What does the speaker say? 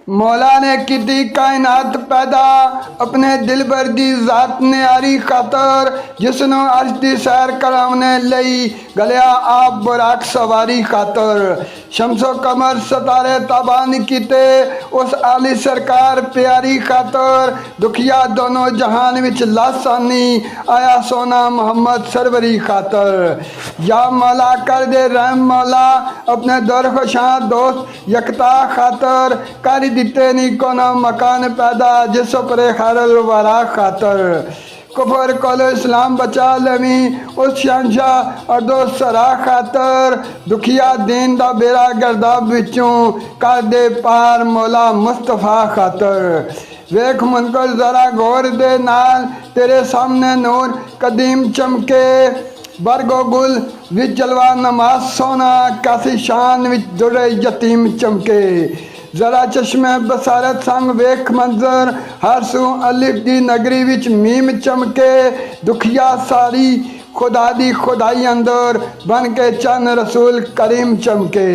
मौला ने की कायनात पैदा अपने दिल भर दी जात न्यारी खातर जिसनों अर्श दी सैर करावने लई गलिया आप बुराक सवारी खातर शमसो कमर सतारे ताबान कीते उस आली सरकार प्यारी खातर दुखिया दोनों जहान विच लासानी आया सोना मोहम्मद सरवरी खातर। या मौला कर दे रहम मौला अपने दर खुशा दोस्त यकता खातर कर दिते नी कोना मकान पैदा जिस परे खैरल वरा खातर। कुफर कोलो इस्लाम बचा लवी उस शहनशाह और दोस्त सरा खातर दुखिया दीन दा बेड़ा गर्दाब विचों कर दे पार मौला मुस्तफा खातर। वेख मुनकर जरा गौर दे नाल तेरे सामने नूर कदीम चमके बरगो गुल विच जलवा नमाज सोना कैसी शान विच दुरे यतीम चमके। जरा चश्मे बसारत संग वेख मंजर हर सू अलिफ दी नगरी विच मीम चमके दुखिया सारी खुदा दी खुदाई अंदर बन के चंद रसूल करीम चमके।